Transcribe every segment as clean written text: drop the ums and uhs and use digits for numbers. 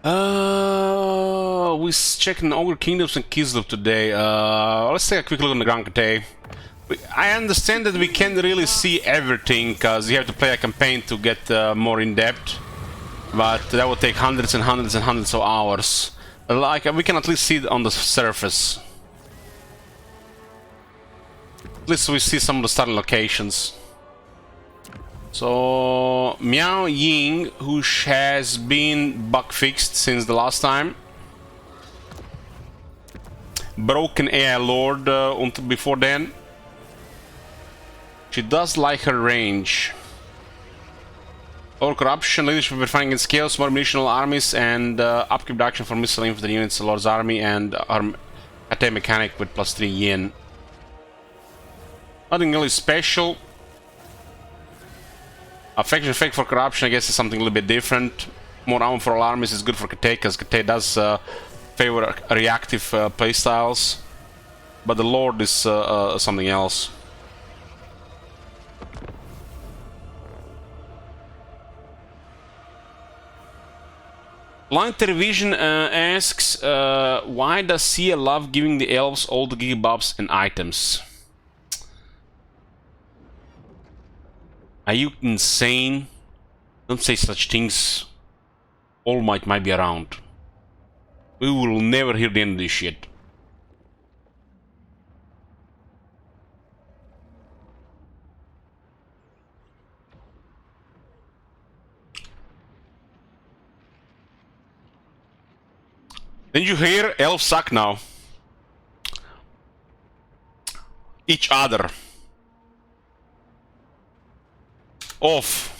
We checking Ogre Kingdoms and Kislev today. Let's take a quick look on the Grand Cathay. I understand that we can't really see everything because you have to play a campaign to get more in depth, but that would take hundreds and hundreds and hundreds of hours. Like, we can at least see it on the surface. At least we see some of the starting locations. So, Meowing, who has been bug fixed since the last time. Broken AI Lord before then. She does like her range. Or corruption, leadership refining and scales, more munitional armies, and upkeep action for missile infantry units, the Lord's army, and Cathay mechanic with +3 yen. Nothing really special. Affection effect for corruption, I guess, is something a little bit different. More armor for all armies is good for Cathay, because Cathay does favor reactive playstyles. But the Lord is something else. Line Television asks, why does Sia love giving the elves all the gigabobs and items? Are you insane? Don't say such things. All Might be around. We will never hear the end of this shit. Didn't you hear? Elves suck now. Each other. Off.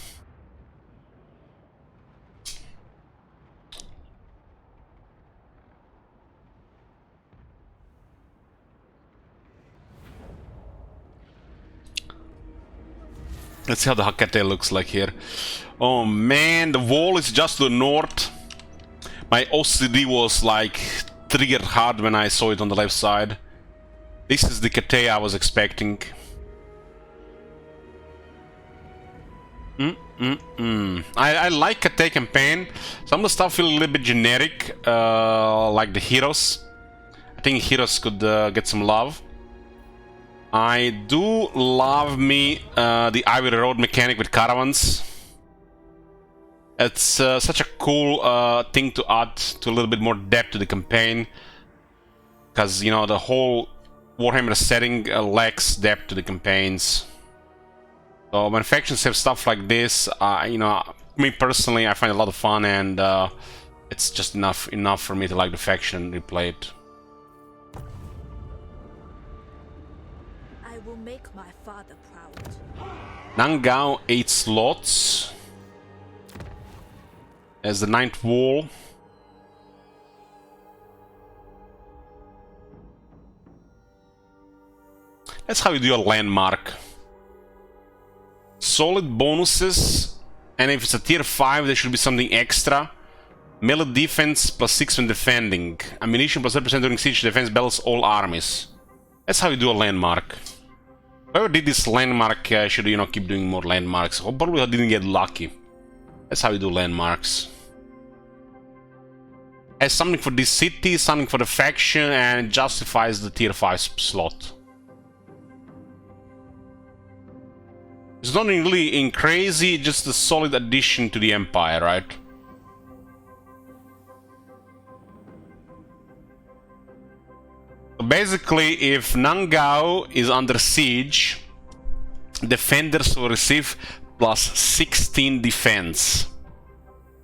Let's see how the Cathay looks like here. Oh man, the wall is just to the north. My OCD was like triggered hard when I saw it on the left side. This is the Cathay I was expecting. I like Cathay campaign. Some of the stuff feel a little bit generic, like the heroes. I think heroes could get some love. I do love the Ivory Road mechanic with caravans. It's such a cool thing to add to a little bit more depth to the campaign, because you know the whole Warhammer setting lacks depth to the campaigns. So when factions have stuff like this, you know, me personally, I find it a lot of fun, and it's just enough for me to like the faction and replay it. I will make my father proud. Nangao 8 slots as the 9th wall. That's how you do a landmark. Solid bonuses, and if it's a tier 5 there should be something extra. Melee defense +6 when defending. Ammunition +30% during siege defense battles all armies. That's how you do a landmark. Whoever did this landmark should, you know, keep doing more landmarks. Probably I didn't get lucky. That's how you do landmarks. Has something for this city, something for the faction, and justifies the tier 5 slot. It's not really in crazy, just a solid addition to the Empire, right? Basically, if Nangao is under siege, defenders will receive +16 defense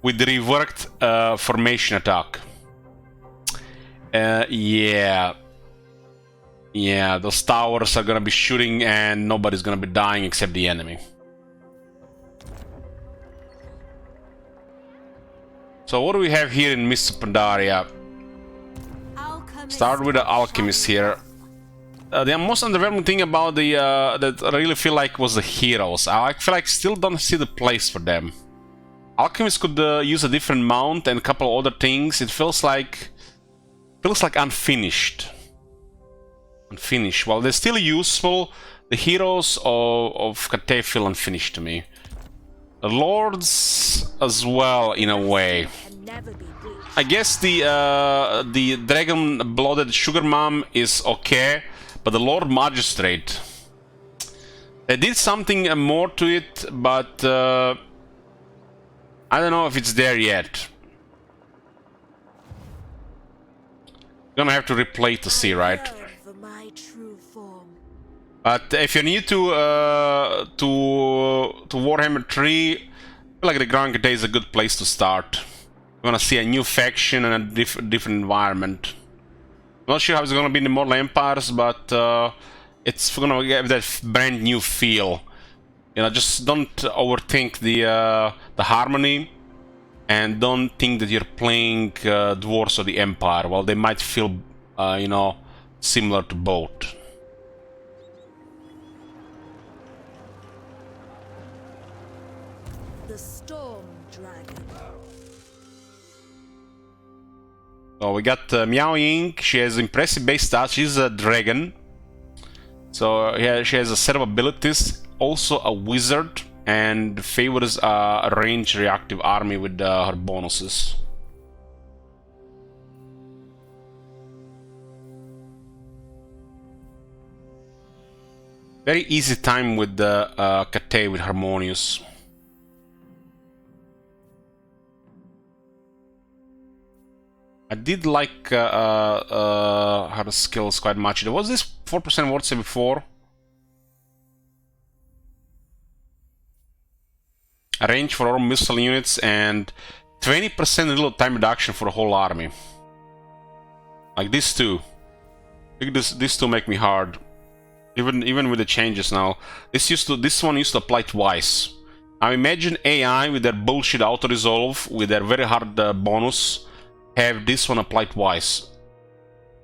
with the reworked formation attack. Yeah, those towers are gonna be shooting and nobody's gonna be dying except the enemy. So what do we have here in Mr. Pandaria? Start with the alchemist here. The most underwhelming thing about the that I really feel like was the heroes. I feel like still don't see the place for them. Alchemist could use a different mount and a couple other things. It feels like unfinished. While they're still useful, the heroes of Cathay feel unfinished to me. The lords as well, in a way. I guess the dragon-blooded sugar mom is okay, but the Lord Magistrate, they did something more to it, but I don't know if it's there yet. Gonna have to replay to see, right? For my true form. But if you're new to Warhammer 3, I feel like the Grand Cathay is a good place to start. You wanna see a new faction and a different environment. Not sure how it's gonna be in the Mortal Empires, but it's gonna give that brand new feel. You know, just don't overthink the harmony, and don't think that you're playing Dwarves of the Empire. Well, they might feel, you know, similar to both. The Storm Dragon. So we got Meowing. She has impressive base stats. She's a dragon. So yeah, she has a set of abilities. Also a wizard, and favors a range reactive army with her bonuses. Very easy time with the Cathay with Harmonious. I did like her skills quite much. There was this 4% word save before. A range for all missile units and 20% little time reduction for the whole army. Like these two. I think these two make me hard. Even with the changes now. This one used to apply twice. Now imagine AI with their bullshit auto resolve, with their very hard bonus, have this one apply twice.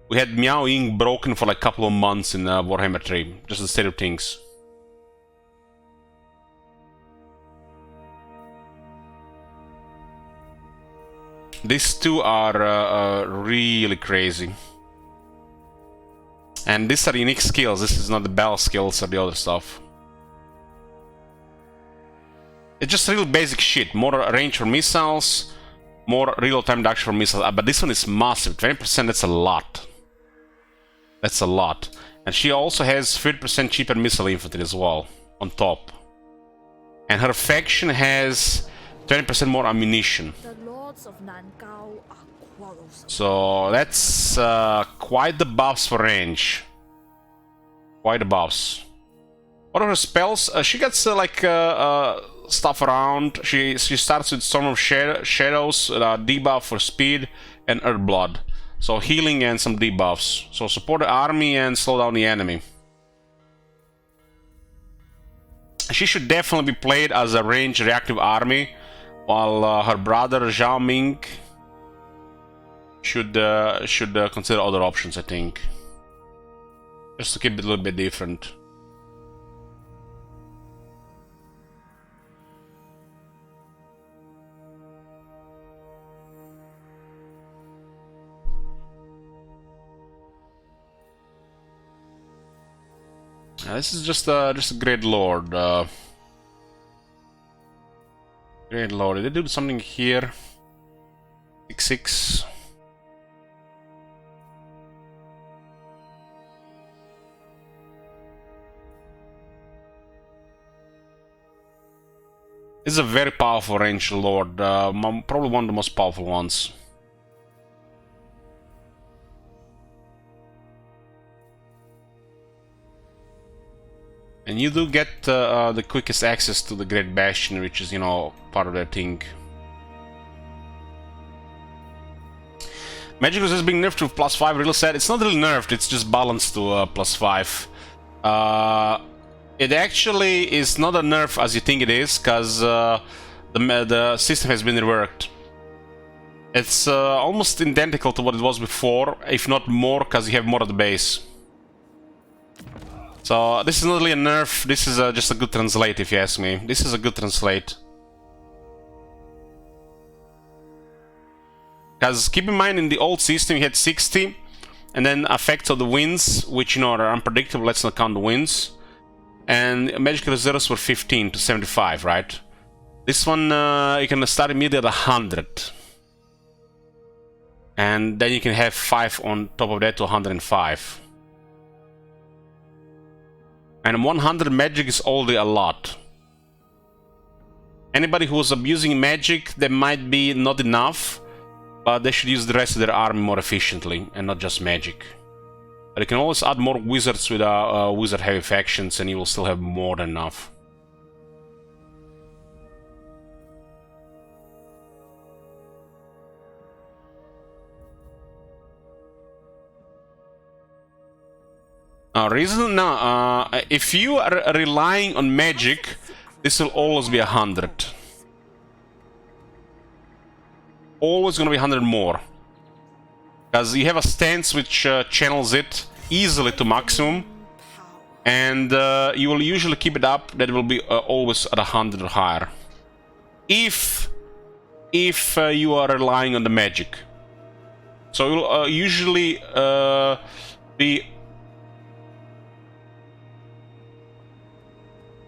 We had Meowing broken for like a couple of months in Warhammer 3. Just the state of things. These two are really crazy. And these are unique skills. This is not the battle skills or the other stuff. It's just real basic shit. More range for missiles, more real-time reduction for missiles. But this one is massive. 20%, that's a lot. That's a lot. And she also has 30% cheaper missile infantry as well, on top. And her faction has 20% more ammunition. The lords of Nangao are quarrelsome. So that's quite the buffs for range. Quite the buffs. What are her spells? She gets like stuff around. She starts with Storm of Shadows, debuff for speed, and Earthblood. So healing and some debuffs. So support the army and slow down the enemy. She should definitely be played as a range reactive army, while her brother Xiaoming should consider other options, I think. Just to keep it a little bit different. This is just a Great Lord. Great Lord, did they do something here? 6/6. This is a very powerful ranged Lord, probably one of the most powerful ones. And you do get the quickest access to the Great Bastion, which is, you know, part of their thing. Magic resist being nerfed to +5, real sad. It's not really nerfed, it's just balanced to +5. It actually is not a nerf as you think it is, because the system has been reworked. It's almost identical to what it was before, if not more, because you have more at the base. So this is not really a nerf, this is just a good translate, if you ask me. This is a good translate. Because keep in mind, in the old system you had 60, and then effects of the winds, which, you know, are unpredictable, let's not count the winds. And magical reserves were 15 to 75, right? This one, you can start immediately at 100. And then you can have 5 on top of that to 105. And 100 magic is already a lot. Anybody who's abusing magic, that might be not enough, but they should use the rest of their army more efficiently and not just magic. But you can always add more wizards with wizard heavy factions and you will still have more than enough. If you are relying on magic, this will always be 100. Always gonna be 100 more. Because you have a stance which channels it easily to maximum. And you will usually keep it up, that will be always at 100 or higher. If you are relying on the magic. So it will usually be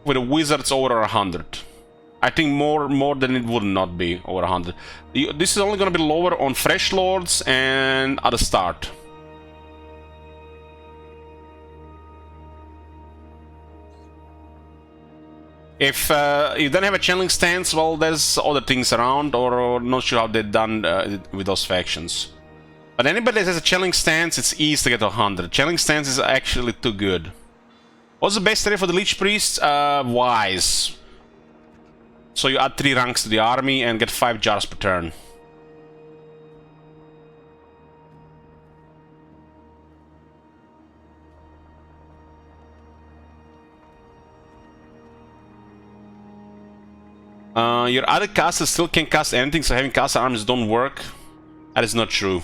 with the wizards over 100. I think more than it would not be over 100. This is only going to be lower on fresh lords and at the start. If you don't have a channeling stance, well, there's other things around, or not sure how they're done with those factions. But anybody that has a channeling stance, it's easy to get 100. Channeling stance is actually too good. What's the best area for the Lich Priest? Wise. So you add 3 ranks to the army and get 5 jars per turn. Your other casters still can't cast anything, so having caster armies don't work. That is not true.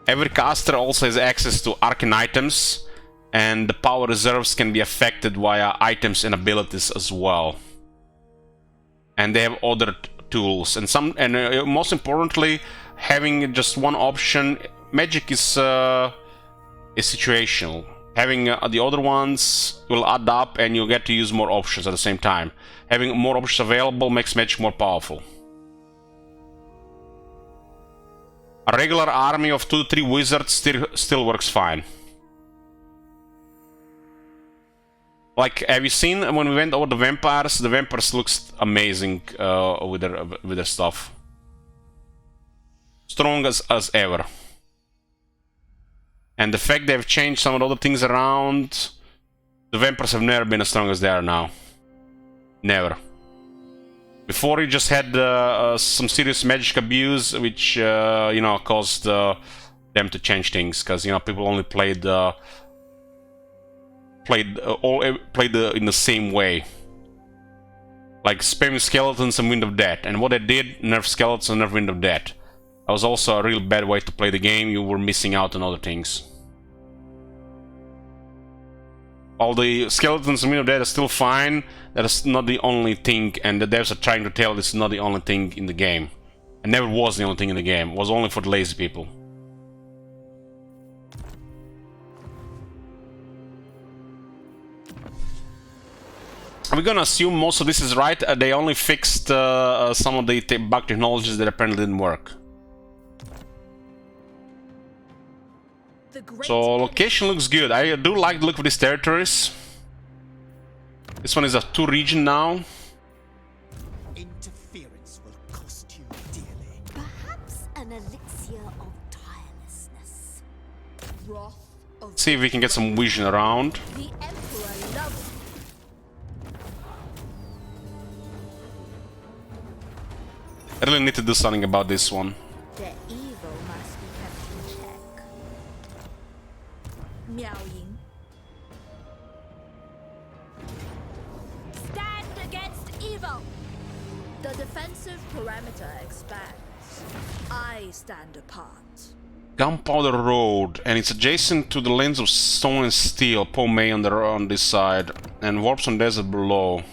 Every caster also has access to arcane items, and the power reserves can be affected via items and abilities as well. And they have other tools, and most importantly, having just one option. Magic is situational. Having the other ones will add up, and you'll get to use more options at the same time. Having more options available makes magic more powerful. A regular army of 2 to 3 wizards still works fine. Like, have you seen when we went over the vampires? The vampires looks amazing with their stuff. Strong as ever. And the fact they've changed some of the other things around, the vampires have never been as strong as they are now. Never. Before you just had some serious magic abuse, which you know, caused them to change things, because you know, people only played in the same way, like spamming skeletons and Wind of Death. And what they did, nerf skeletons and nerf Wind of Death. That was also a real bad way to play the game. You were missing out on other things. While the skeletons and Wind of Death are still fine, that is not the only thing, and the devs are trying to tell this is not the only thing in the game. It never was the only thing in the game. It was only for the lazy people. We're gonna assume most of this is right. They only fixed some of the bug technologies that apparently didn't work. So location looks good. I do like the look of these territories. This one is a 2 region now. Interference will cost you dearly. Perhaps an elixir of tirelessness. Wrath of See if we can get some vision around. the Emperor loves. I really need to do something about this one. Their evil must be kept in check. Meowing. Stand against evil! The defensive parameter expands. I stand apart. Gunpowder Road, and it's adjacent to the lanes of stone and steel. Pomei on this side, and Warps on Desert below.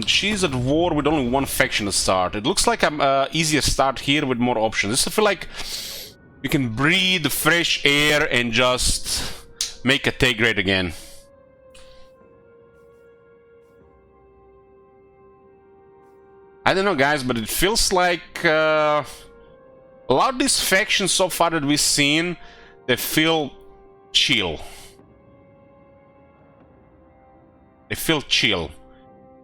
She's at war with only one faction to start. It looks like I'm easier start here with more options. I feel like you can breathe fresh air and just make Cathay great again. I don't know, guys, but it feels like A lot of these factions so far that we've seen, they feel chill. They feel chill.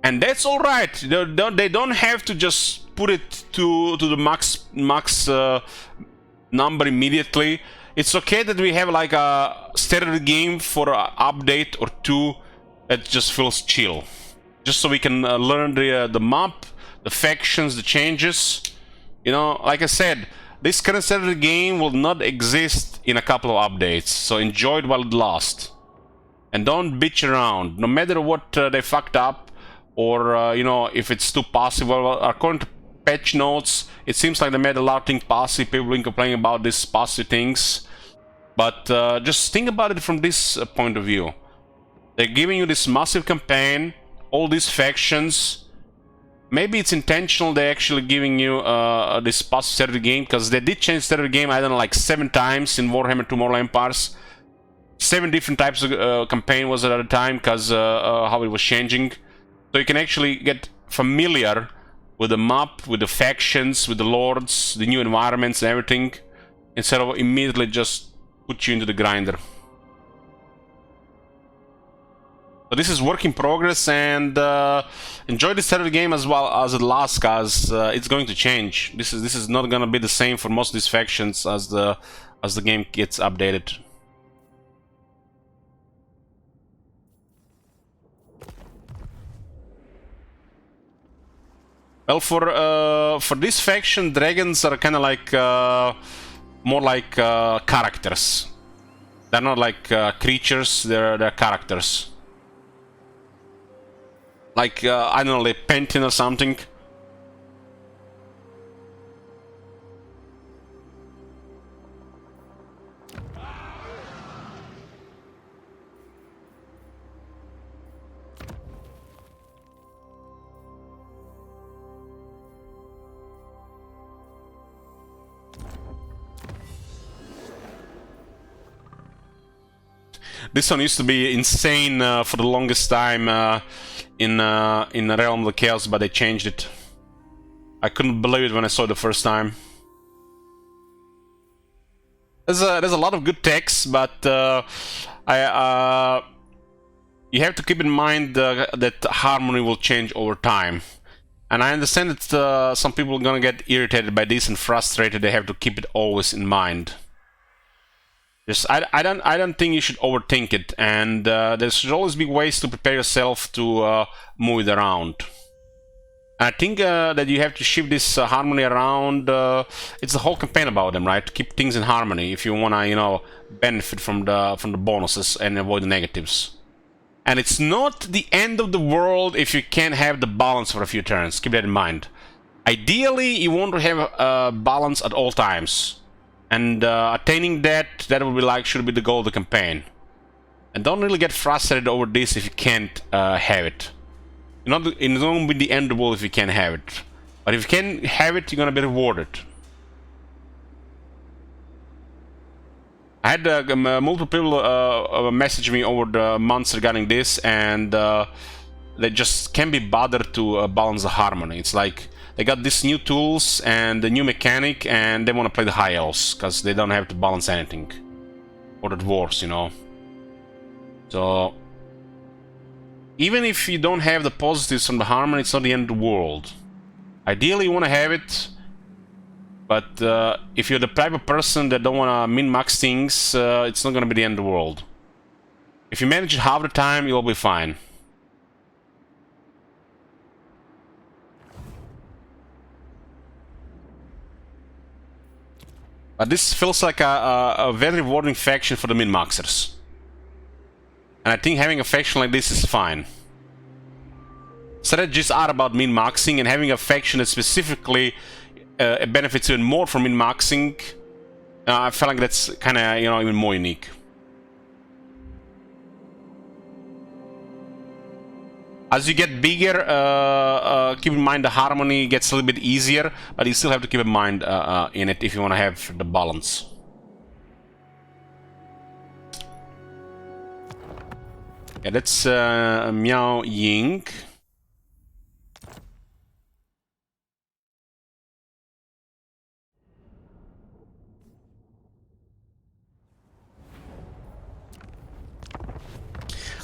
And that's alright. They don't have to just put it to the max number immediately. It's okay that we have like a starter game for an update or two that just feels chill. Just so we can learn the map, the factions, the changes. You know, like I said, this current starter game will not exist in a couple of updates. So enjoy it while it lasts. And don't bitch around. No matter what they fucked up, or you know, if it's too possible. According to patch notes, it seems like they made a lot of things possible. People have been complaining about these possible things, but just think about it from this point of view. They're giving you this massive campaign, all these factions. Maybe it's intentional. They're actually giving you this possible starter game, because they did change starter game, I don't know, like 7 times in Warhammer Tomorrow Empires. 7 different types of campaign was at a time, because how it was changing. So you can actually get familiar with the map, with the factions, with the lords, the new environments and everything, instead of immediately just put you into the grinder. So this is work in progress, and enjoy the starter game as well as it lasts, cause it's going to change. This is not gonna be the same for most of these factions as the game gets updated. Well, for this faction, dragons are kind of like more like characters. They're not like creatures. They're characters. Like I don't know, like Pentin or something. This one used to be insane for the longest time in the Realm of the Chaos, but they changed it. I couldn't believe it when I saw it the first time. There's a lot of good text, but you have to keep in mind that harmony will change over time. And I understand that some people are gonna get irritated by this and frustrated. They have to keep it always in mind. Just, I don't think you should overthink it, and there should always be ways to prepare yourself to move it around. I think that you have to shift this harmony around. It's the whole campaign about them, right? To keep things in harmony if you wanna, you know, benefit from the bonuses and avoid the negatives. And it's not the end of the world if you can't have the balance for a few turns. Keep that in mind. Ideally, you want to have balance at all times. And attaining that would be like, should be the goal of the campaign. And don't really get frustrated over this if you can't have it. It's not going to be the end of the world if you can't have it. But if you can have it, you're going to be rewarded. I had multiple people message me over the months regarding this, and they just can't be bothered to balance the harmony. It's like they got these new tools and the new mechanic, and they want to play the high elves because they don't have to balance anything, or the dwarves, you know. So even if you don't have the positives from the harmony, it's not the end of the world. Ideally, you want to have it, but if you're the type of person that don't want to min-max things, it's not going to be the end of the world. If you manage it half the time, you'll be fine. But this feels like a very rewarding faction for the min-maxers. And I think having a faction like this is fine. Strategies are about min-maxing, and having a faction that specifically benefits even more from min-maxing, I feel like that's kind of, you know, even more unique. As you get bigger, keep in mind the harmony gets a little bit easier, but you still have to keep in mind in it if you want to have the balance. Yeah, that's Meowing.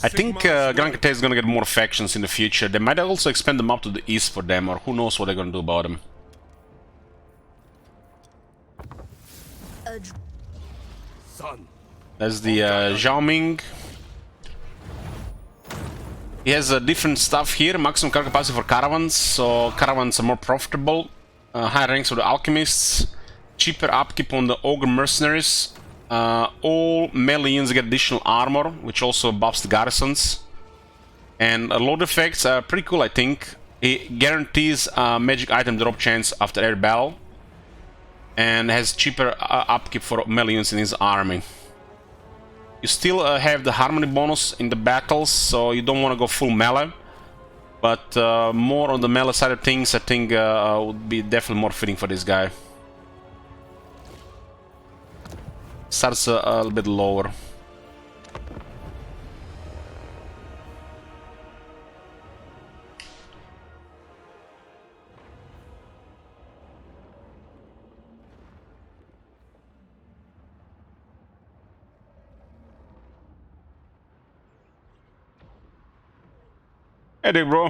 I think Grand Cathay is gonna get more factions in the future. They might also expand them up to the east for them, or who knows what they're gonna do about them. Son. That's the Xiaoming. He has different stuff here, maximum car capacity for caravans, so caravans are more profitable. Higher ranks for the alchemists, cheaper upkeep on the ogre mercenaries. All melee units get additional armor, which also buffs the garrisons. And load effects are pretty cool, I think. It guarantees magic item drop chance after every battle, and has cheaper upkeep for melee units in his army. You still have the harmony bonus in the battles, so you don't want to go full melee. But more on the melee side of things, I think would be definitely more fitting for this guy. Starts a little bit lower. Hey there, bro.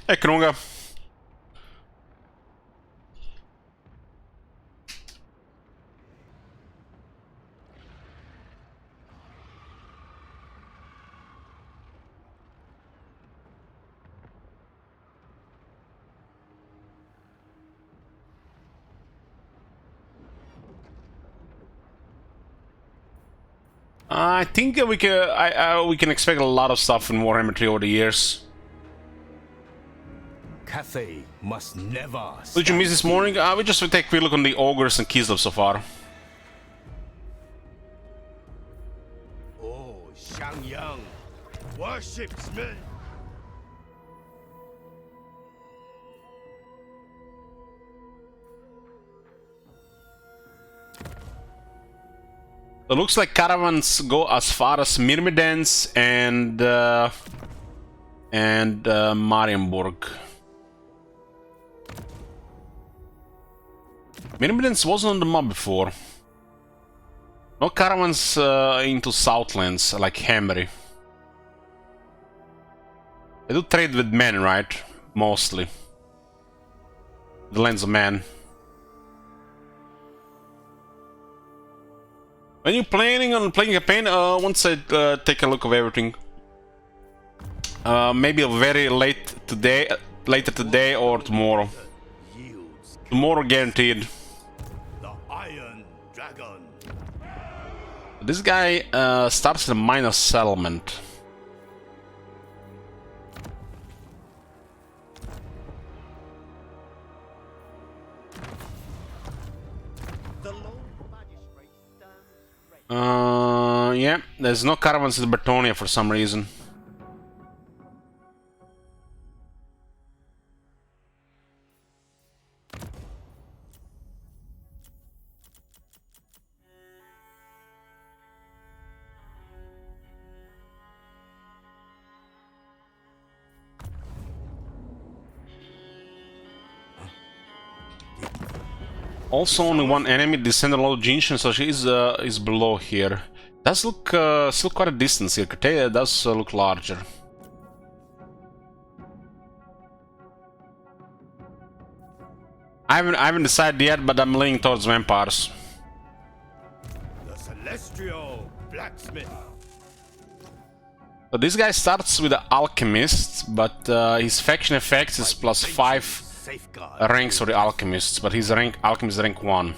Hey, Krunga. I think we can expect a lot of stuff in Warhammer 3 over the years. Cathay must never. What did you miss this morning? We just take a quick look on the ogres and Kislev so far. Oh, Xiaoming worships me. It looks like caravans go as far as Myrmidons and Marienburg. Myrmidons wasn't on the map before. No caravans into Southlands like Hammery. They do trade with men, right? Mostly. The lands of men. When you planning on playing a campaign, once I take a look of everything, maybe very late today, later today or tomorrow. Tomorrow guaranteed. The Iron Dragon. This guy starts a minor settlement. Yeah, there's no caravans in Bretonia for some reason. Also, only one enemy descended low Jinshin, so she is below here. Does look still quite a distance here. Cathay does look larger. I haven't decided yet, but I'm leaning towards vampires. The Celestial Blacksmith. So this guy starts with the alchemist, but his faction effects is +5 ranks for the alchemists, but his alchemist rank 1.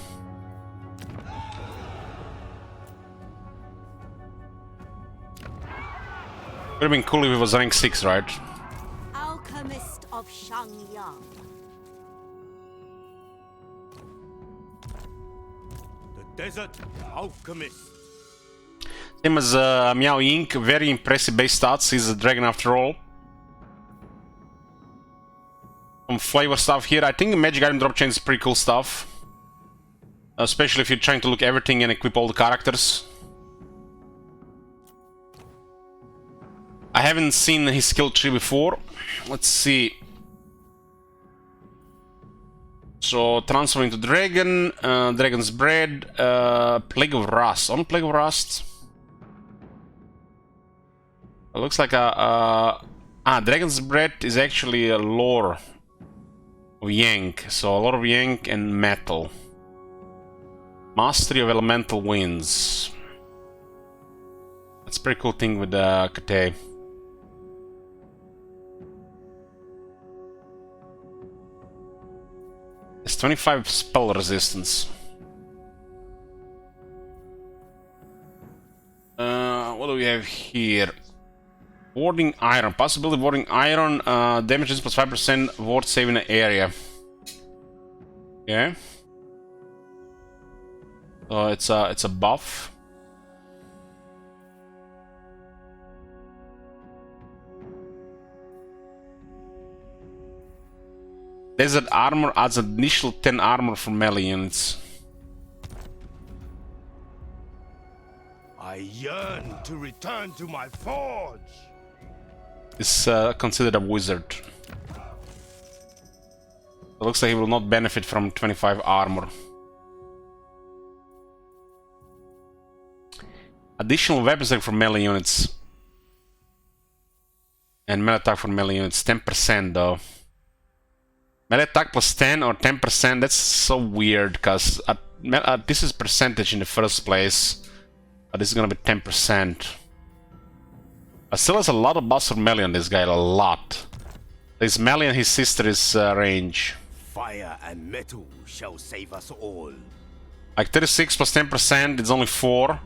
Would have been cool if it was rank 6, right? Alchemist of Xiaoming. The Desert Alchemist. Same as Meowing, very impressive base stats. He's a dragon after all. Some flavor stuff here. I think magic item drop chain is pretty cool stuff. Especially if you're trying to look everything and equip all the characters. I haven't seen his skill tree before. Let's see. So, transferring to Dragon, Dragon's Bread, Plague of Rust. On Plague of Rust. It looks like Dragon's Bread is actually a lore of Yank. So, a lot of Yank and Metal. Mastery of Elemental Winds. That's a pretty cool thing with Cathay. It's 25 spell resistance. What do we have here? Warding Iron. Possibility of Warding Iron. Damage is plus 5% ward save in the area. Okay. So it's a buff. Desert Armor adds an initial 10 armor for melee units. I yearn to return to my forge. Is considered a wizard. It looks like he will not benefit from 25 armor. Additional weapons for melee units. And melee attack for melee units. 10% though. Melee attack plus 10 or 10%, that's so weird, because this is percentage in the first place. But this is gonna be 10%. Still has a lot of buffs for melee on this guy, a lot. His melee and his sister is range. Fire and metal shall save us all. Like 36 plus 10%, it's only 4.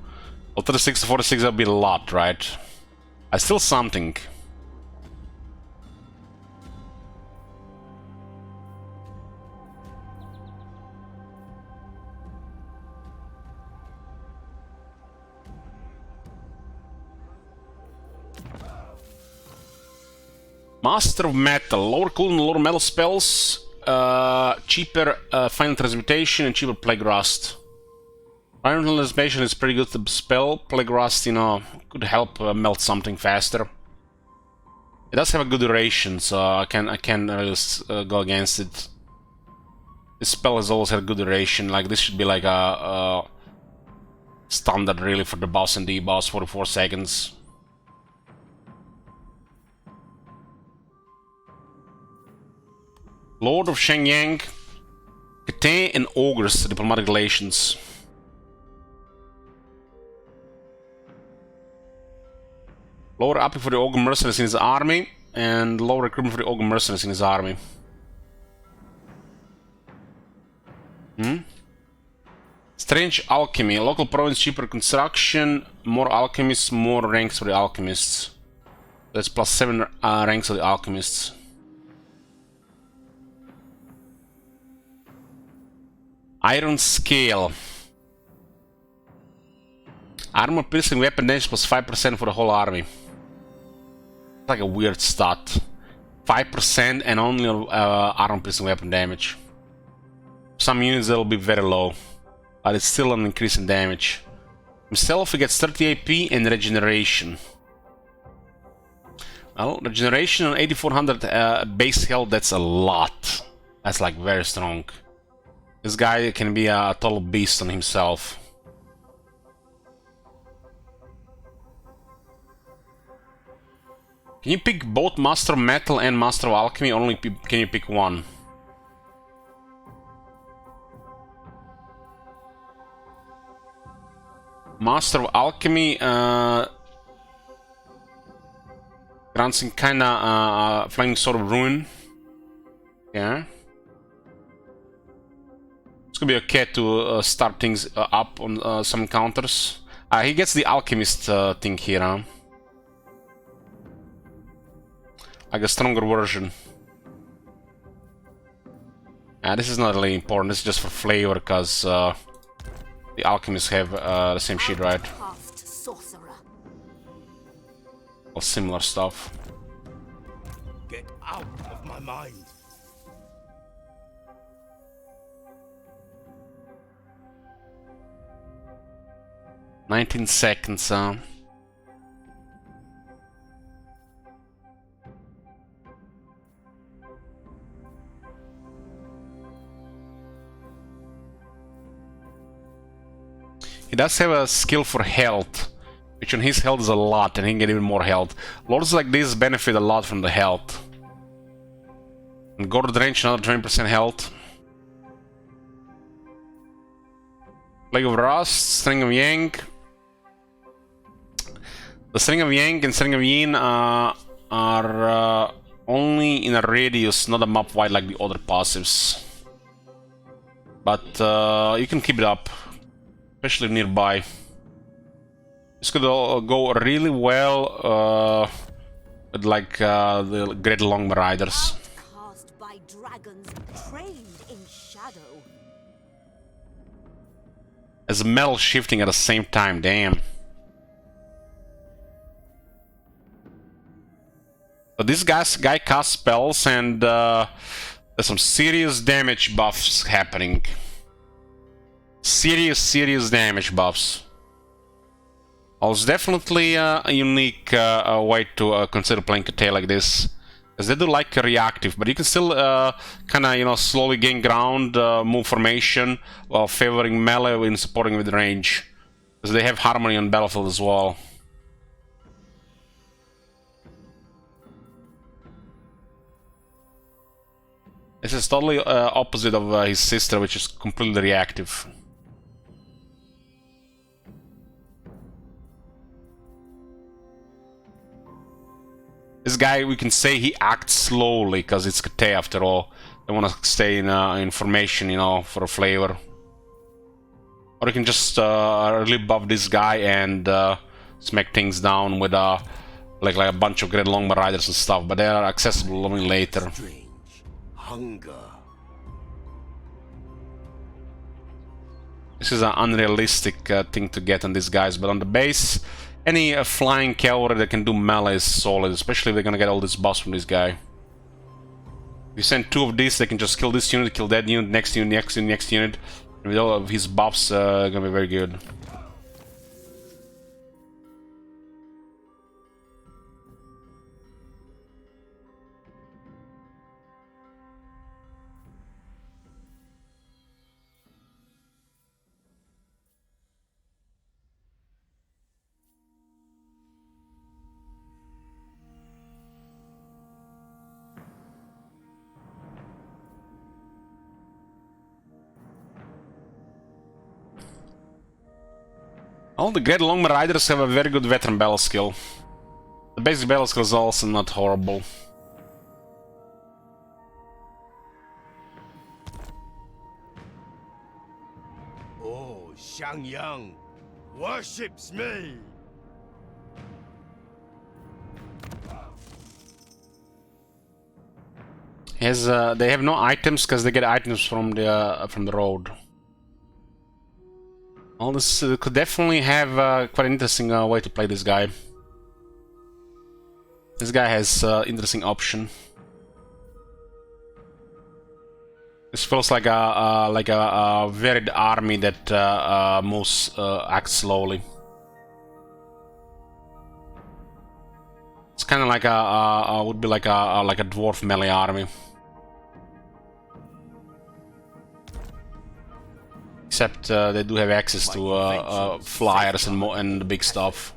Well, 36 to 46, that'll be a lot, right? Still something. Master of Metal, lower cooldown, lower metal spells, cheaper Final Transmutation, and cheaper Plague Rust. Final Transmutation is pretty good to spell. Plague Rust, you know, could help melt something faster. It does have a good duration, so I can really go against it. This spell has always had a good duration. Like this should be like a standard really for the boss and D-boss, 44 seconds. Lord of Shenyang, Cathay and Ogres, diplomatic relations. Lower upping for the Ogre mercenaries in his army, and lower recruitment for the Ogre mercenaries in his army. Strange alchemy, local province, cheaper construction, more alchemists, more ranks for the alchemists. That's plus 7 ranks of the alchemists. Iron Scale. Armor piercing weapon damage plus 5% for the whole army. It's like a weird stat. 5% and only armor piercing weapon damage. Some units that'll be very low, but it's still an increase in damage. Himself, he gets 30 AP and regeneration. Well, regeneration on 8400 base health, that's a lot. That's like very strong. This guy can be a total beast on himself. Can you pick both Master of Metal and Master of Alchemy, or only can you pick one? Master of Alchemy grants him kinda flying sort of ruin. Yeah. Could be okay to start things up on some encounters. He gets the alchemist thing here, huh? Like a stronger version. This is not really important, this is just for flavor, because the alchemists have the same shit, right? Or similar stuff. Get out of my mind. 19 seconds, He does have a skill for health, which on his health is a lot, and he can get even more health. Lords like this benefit a lot from the health. And Gordon range, another 20% health. Plague of Rust, String of Yang. The String of Yang and String of Yin are only in a radius, not a map wide like the other passives. But you can keep it up, especially nearby. This could go really well with like the Great Long Riders. Outcast by dragons trained in shadow. As metal shifting at the same time, damn. But this guy casts spells and there's some serious damage buffs happening. Serious damage buffs. Oh, it's definitely a unique way to consider playing Cathay like this. Because they do like reactive, but you can still kind of, you know, slowly gain ground, move formation, while favoring melee in supporting with range. Because they have harmony on battlefield as well. This is totally opposite of his sister, which is completely reactive. This guy, we can say he acts slowly, because it's Cathay after all. They want to stay in formation, you know, for a flavor. Or you can just really buff this guy and smack things down with like a bunch of Great Long Riders and stuff, but they are accessible only later. Hunger. This is an unrealistic thing to get on these guys, but on the base, any flying cavalry that can do melee is solid, especially if they're gonna get all this buffs from this guy. If you send 2 of these, they can just kill this unit, kill that unit, next unit, next unit. And with all of his buffs, gonna be very good. All the Great Long Riders have a very good veteran battle skill. The basic battle skill is also not horrible. Oh, Xiaoming worships me. They have no items because they get items from the road. All this could definitely have quite an interesting way to play this guy. This guy has interesting option. This feels like a varied army that acts slowly. It's kind of like would be like a dwarf melee army. Except they do have access to flyers and the big stuff.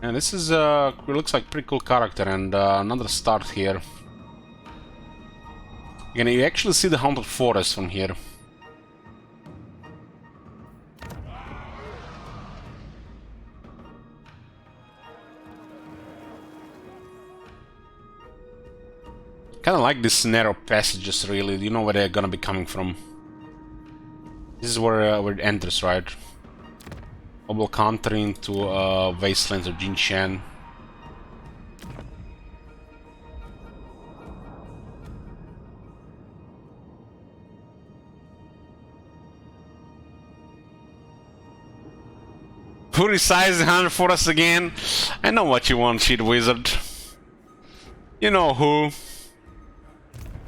And this is looks like a pretty cool character, and another start here. You actually see the Haunted Forest from here. Kind of like these narrow passages, really. You know where they're gonna be coming from. This is where it enters, right? Mobile counter into Wastelands of Jinshan. Who resides in Hunter Forest again? I know what you want, shit wizard. You know who.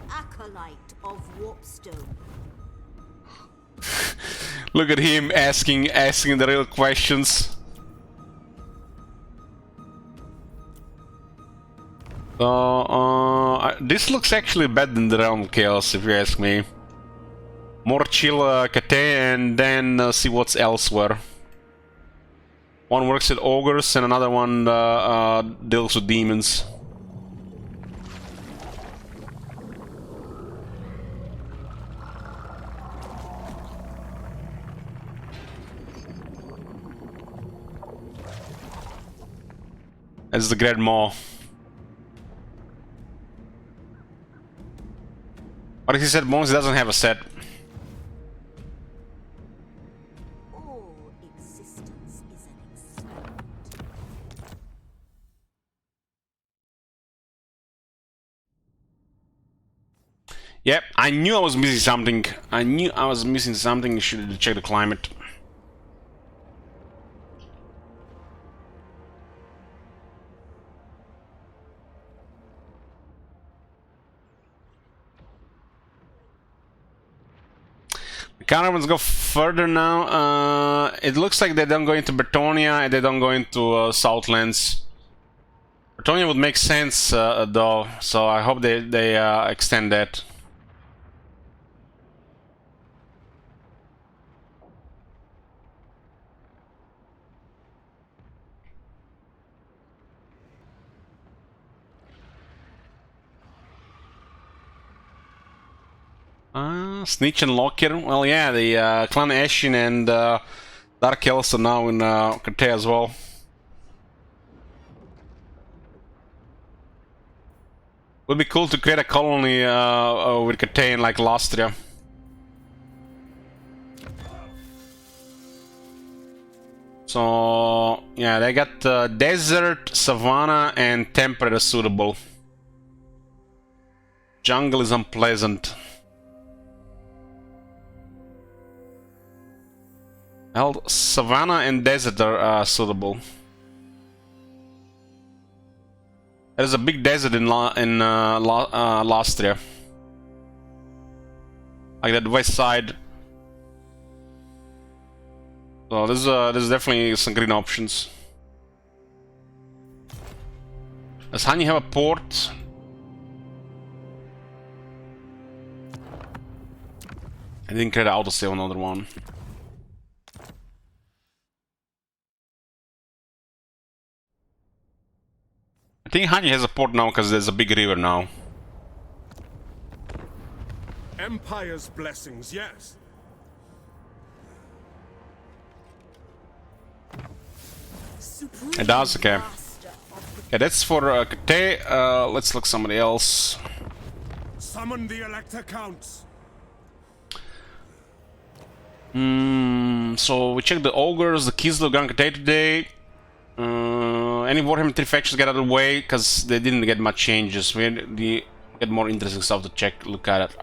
Acolyte of Warpstone. Look at him asking the real questions. So, this looks actually better than the Realm of Chaos, if you ask me. More chill Cathay, and then see what's elsewhere. One works with ogres, and another one deals with demons. That's the Great Maw. But he said Bones doesn't have a set. All existence is an experiment. Yep, I knew I was missing something. I knew I was missing something. Should check the climate. Caravans go further now. It looks like they don't go into Bretonia and they don't go into Southlands. Bretonia would make sense though, so I hope they extend that. Snitch and Locker. Well, yeah, the Clan Ashen and Dark Elves are now in Cathay as well. Would be cool to create a colony with Cathay in like Lastria. So yeah, they got desert, savanna, and temperate as suitable. Jungle is unpleasant. Well, savanna and desert are suitable. There's a big desert in Lastria, like that west side. So there's definitely some green options. Does Hani have a port? I didn't create an autosave on another one. I think Hani has a port now because there's a big river now. Empire's blessings, yes. It does, okay. Yeah, that's for Cathay. Let's look somebody else. Summon the Elector Counts. So we checked the ogres, the Kislev Grand Cathay today. Any Warhammer 3 factions get out of the way because they didn't get much changes. We get more interesting stuff to check, look at it.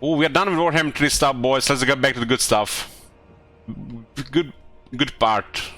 Oh, we are done with Warhammer 3 stuff, boys. Let's get back to the good stuff. Good part.